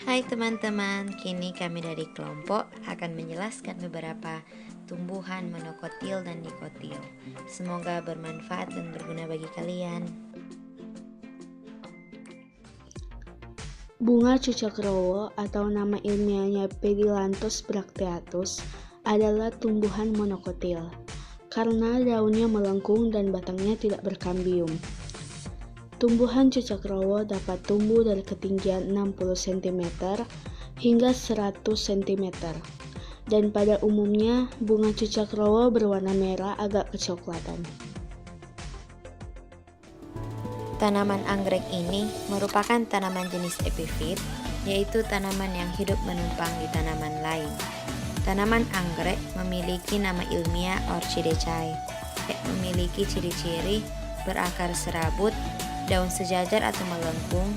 Hai teman-teman, kini kami dari kelompok akan menjelaskan beberapa tumbuhan monokotil dan dikotil. Semoga bermanfaat dan berguna bagi kalian. Bunga cicakrowo atau nama ilmiahnya Pedilanthus bracteatus adalah tumbuhan monokotil karena daunnya melengkung dan batangnya tidak berkambium. Tumbuhan cicakrowo dapat tumbuh dari ketinggian 60 cm hingga 100 cm. Dan pada umumnya bunga cicakrowo berwarna merah agak kecoklatan. Tanaman anggrek ini merupakan tanaman jenis epifit, yaitu tanaman yang hidup menumpang di tanaman lain. Tanaman anggrek memiliki nama ilmiah Orchidaceae, memiliki ciri-ciri berakar serabut, daun sejajar atau melengkung,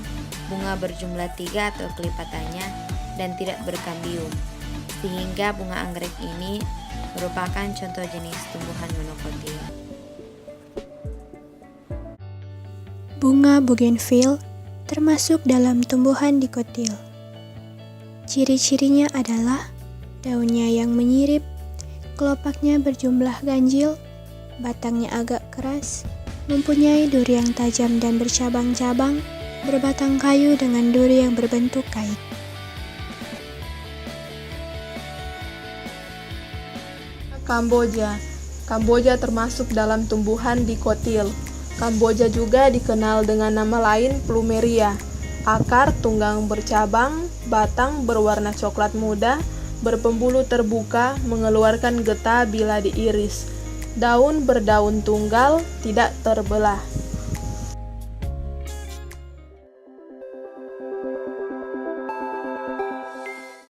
bunga berjumlah 3 atau kelipatannya, dan tidak berkambium, sehingga bunga anggrek ini merupakan contoh jenis tumbuhan monokotil. Bunga bougainville termasuk dalam tumbuhan dikotil. Ciri-cirinya adalah daunnya yang menyirip, kelopaknya berjumlah ganjil, batangnya agak keras, mempunyai duri yang tajam dan bercabang-cabang, berbatang kayu dengan duri yang berbentuk kait. Kamboja termasuk dalam tumbuhan dikotil. Kamboja juga dikenal dengan nama lain plumeria. Akar tunggang bercabang, batang berwarna coklat muda, berpembuluh terbuka, mengeluarkan getah bila diiris. Daun berdaun tunggal, tidak terbelah.